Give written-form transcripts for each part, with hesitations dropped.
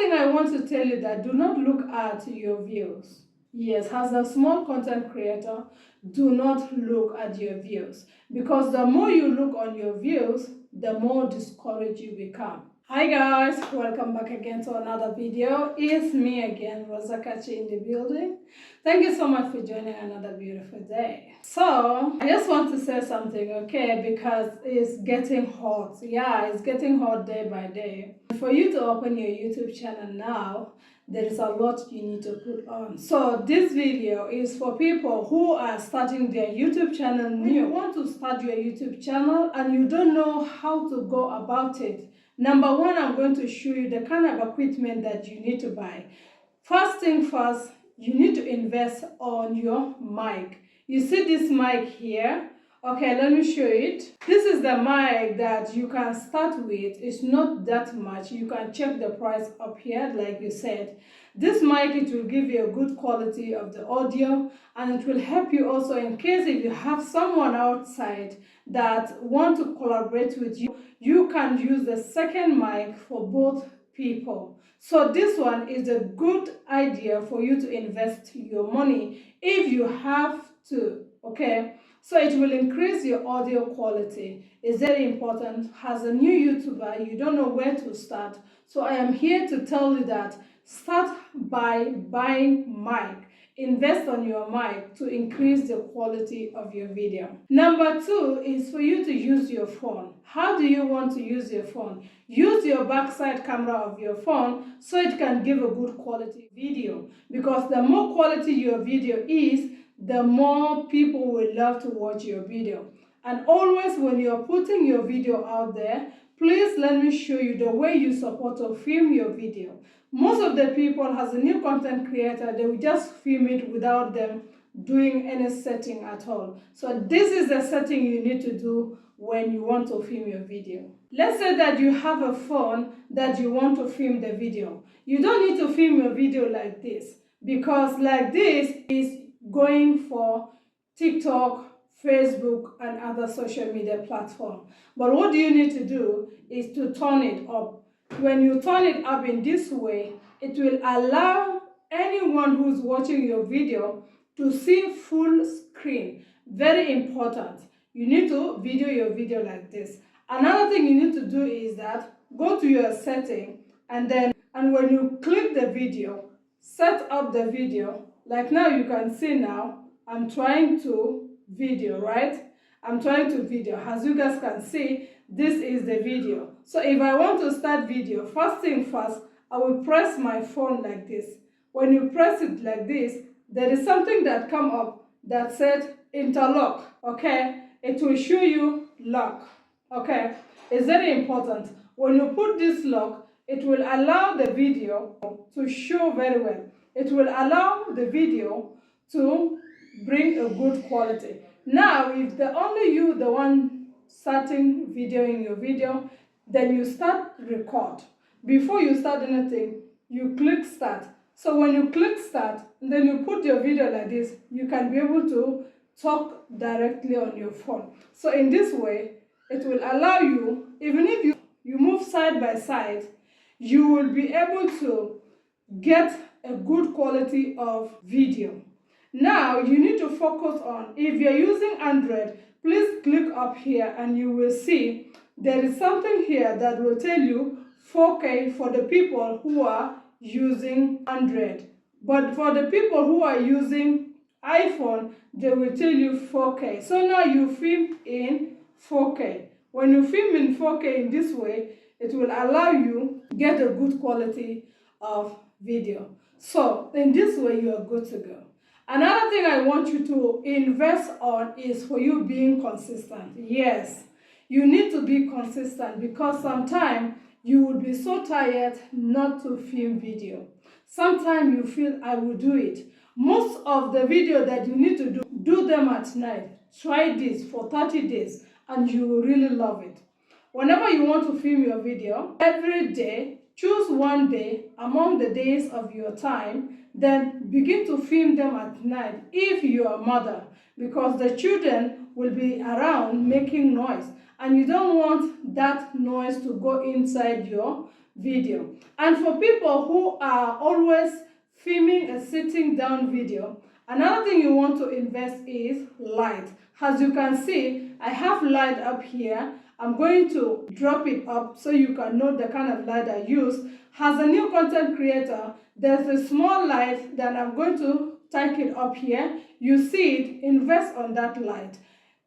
thing I want to tell you that do not look at your views. Yes, as a small content creator, do not look at your views, because the more you look on your views, the more discouraged you become. Hi guys, welcome back again to another video. It's me again, Rosa Kachi in the building. Thank you so much for joining another beautiful day. So I just want to say something, okay, because it's getting hot. Yeah, it's getting hot day by day. For you to open your YouTube channel now, there is a lot you need to put on. So this video is for people who are starting their YouTube channel new. You want to start your YouTube channel and you don't know how to go about it. Number one, I'm going to show you the kind of equipment that you need to buy. First thing first, you need to invest on your mic. You see this mic here? Okay, let me show it. This is the mic that you can start with. It's not that much. You can check the price up here, like you said. This mic, it will give you a good quality of the audio, and it will help you also in case if you have someone outside that want to collaborate with you, you can use the second mic for both people. So this one is a good idea for you to invest your money if you have to, okay? So it will increase your audio quality. It's very important. As a new YouTuber, you don't know where to start. So I am here to tell you that start by buying mic. Invest on your mic to increase the quality of your video. Number two is for you to use your phone. How do you want to use your phone? Use your backside camera of your phone so it can give a good quality video, because the more quality your video is, the more people will love to watch your video. And always when you're putting your video out there, please let me show you the way you're supposed to film your video. Most of the people, as a new content creator, they will just film it without them doing any setting at all. So this is the setting you need to do when you want to film your video. Let's say that you have a phone that you want to film the video. You don't need to film your video like this, because like this is going for TikTok, Facebook, and other social media platforms. But what you need to do is to turn it up. When you turn it up in this way, it will allow anyone who's watching your video to see full screen. Very important. You need to video your video like this. Another thing you need to do is that go to your setting, and when you click the video, set up the video. Like now you can see now, I'm trying to video, right? I'm trying to video. As you guys can see, this is the video. So if I want to start video, first thing first, I will press my phone like this. When you press it like this, there is something that come up that said interlock, okay? It will show you lock, okay? It's very important. When you put this lock, it will allow the video to show very well. It will allow the video to bring a good quality. Now, if only you the one starting videoing your video, then you start record. Before you start anything, you click start. So when you click start, then you put your video like this, you can be able to talk directly on your phone. So in this way, it will allow you, even if you move side by side, you will be able to get a good quality of video. Now you need to focus on, if you're using Android, please click up here and you will see there is something here that will tell you 4K for the people who are using Android. But for the people who are using iPhone, they will tell you 4K. So now you film in 4K. When you film in 4K in this way, it will allow you get a good quality of video. So in this way, you are good to go. Another thing I want you to invest on is for you being consistent. Yes, you need to be consistent, because sometimes you will be so tired not to film video. Sometimes you feel, I will do it. Most of the video that you need to do them at night. Try this for 30 days and you will really love it. Whenever you want to film your video, every day, choose one day among the days of your time, then begin to film them at night if you are a mother, because the children will be around making noise and you don't want that noise to go inside your video. And for people who are always filming a sitting down video, another thing you want to invest is light. As you can see, I have light up here. I'm going to drop it up so you can know the kind of light I use. As a new content creator, there's a small light that I'm going to take it up here. You see it, invest on that light.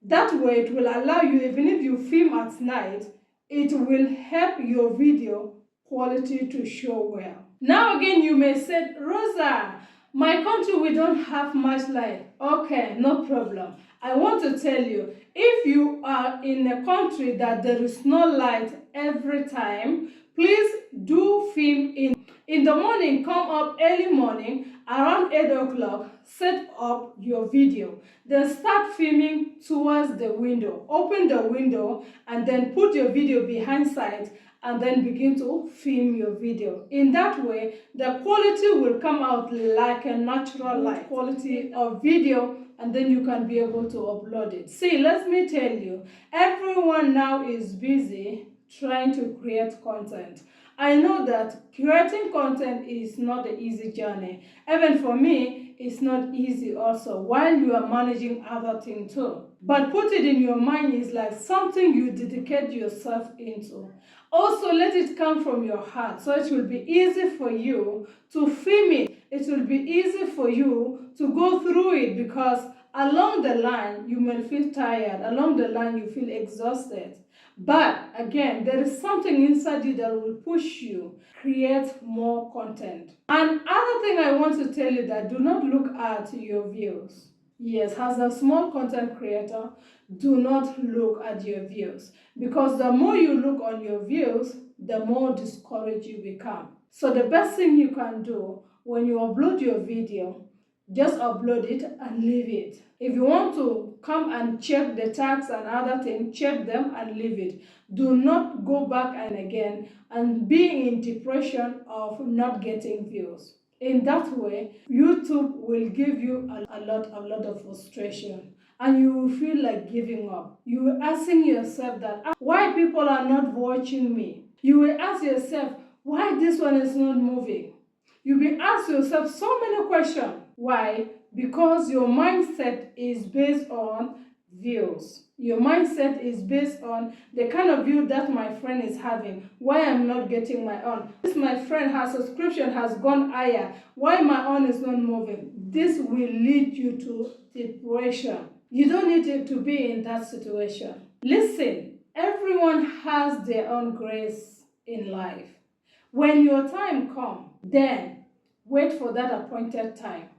That way it will allow you, even if you film at night, it will help your video quality to show well. Now again, you may say, Rosa, my country, we don't have much light. Okay, no problem. I want to tell you, if you are in a country that there is no light every time, please do film in the morning. Come up early morning, around 8 o'clock, set up your video. Then start filming towards the window. Open the window and then put your video behind side and then begin to film your video. In that way, the quality will come out like a natural light quality of video, and then you can be able to upload it. See, let me tell you, everyone now is busy trying to create content. I know that creating content is not an easy journey. Even for me, it's not easy also, while you are managing other things too. But put it in your mind, is like something you dedicate yourself into. Also, let it come from your heart, so it will be easy for you to film it. It will be easy for you to go through it, because along the line, you may feel tired. Along the line, you feel exhausted. But again, there is something inside you that will push you, create more content. And other thing I want to tell you, that do not look at your views. Yes, as a small content creator, do not look at your views, because the more you look on your views, the more discouraged you become. So the best thing you can do when you upload your video, just upload it and leave it. If you want to come and check the tags and other things, check them and leave it. Do not go back and again and be in depression of not getting views. In that way, YouTube will give you a lot of frustration, and you will feel like giving up. You will asking yourself that, why people are not watching me? You will ask yourself, why this one is not moving? You will ask yourself so many questions. Why? Because your mindset is based on views. Your mindset is based on the kind of view that my friend is having. Why I'm not getting my own? This my friend, her subscription has gone higher. Why my own is not moving? This will lead you to depression. You don't need to be in that situation. Listen, everyone has their own grace in life. When your time comes, then wait for that appointed time.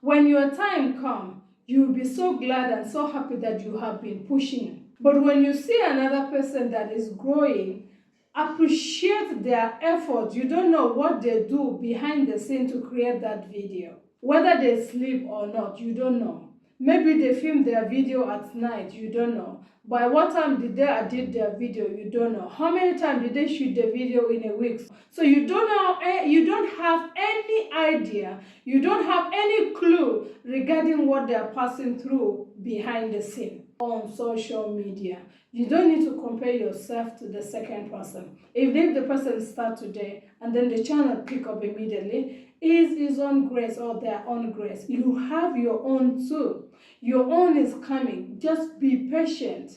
When your time comes, you'll be so glad and so happy that you have been pushing. But when you see another person that is growing, appreciate their effort. You don't know what they do behind the scene to create that video. Whether they sleep or not, you don't know. Maybe they film their video at night, you don't know. By what time did they edit their video, you don't know. How many times did they shoot the video in a week? So you don't know, you don't have any idea, you don't have any clue regarding what they are passing through behind the scene on social media. You don't need to compare yourself to the second person. If the person starts today and then the channel pick up immediately, is his own grace or their own grace. You have your own too. Your own is coming. Just be patient.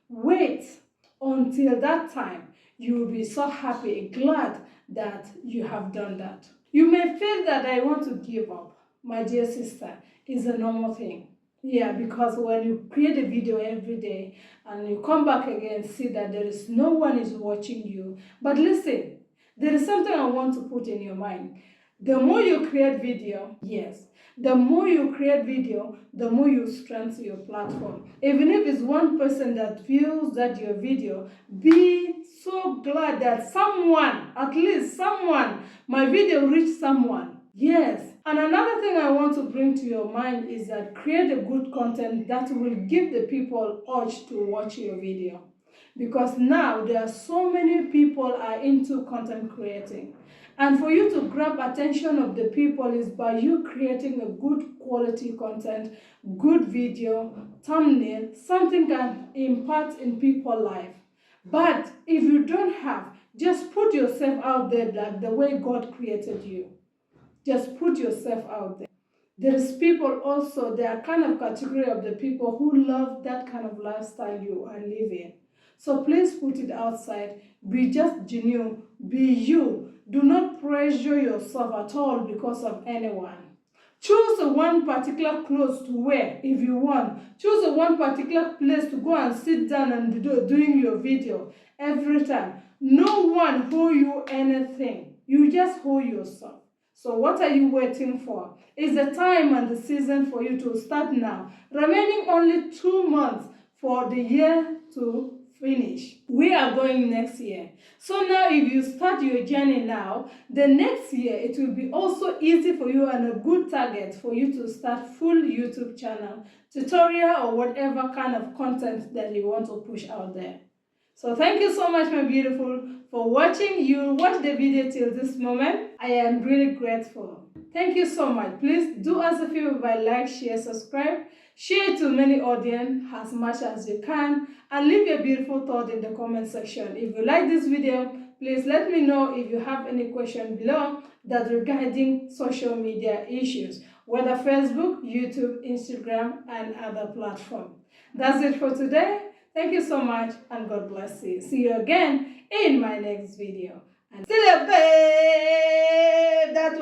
Wait until that time. You will be so happy, glad that you have done that. You may feel that I want to give up. My dear sister, it's a normal thing. Yeah, because when you create a video every day and you come back again, see that there is no one is watching you. But listen, there is something I want to put in your mind. The more you create video, yes, the more you create video, the more you strengthen your platform. Even if it's one person that views that your video, be so glad that someone, at least someone, my video reached someone. Yes. And another thing I want to bring to your mind is that create a good content that will give the people urge to watch your video. Because now there are so many people are into content creating. And for you to grab attention of the people is by you creating a good quality content, good video, thumbnail, something that impacts in people's life. But if you don't have, Just put yourself out there like the way God created you. Just put yourself out there. There is people also, there are kind of category of the people who love that kind of lifestyle you are living. So please put it outside. Be just genuine. Be you. Do not pressure yourself at all because of anyone. Choose one particular clothes to wear if you want. Choose one particular place to go and sit down and doing your video every time. No one owe you anything. You just owe yourself. So what are you waiting for? It's the time and the season for you to start now. Remaining only 2 months for the year to finish. We are going next year. So now if you start your journey now, the next year it will be also easy for you and a good target for you to start full YouTube channel, tutorial or whatever kind of content that you want to push out there. So thank you so much, my beautiful, for watching. You watched the video till this moment. I am really grateful. Thank you so much. Please do us a favor by like, share, subscribe, share to many audience as much as you can, and leave your beautiful thought in the comment section. If you like this video, please let me know if you have any question below that regarding social media issues, whether Facebook, YouTube, Instagram, and other platforms. That's it for today. Thank you so much and God bless you. See you again in my next video. And still a babe, that was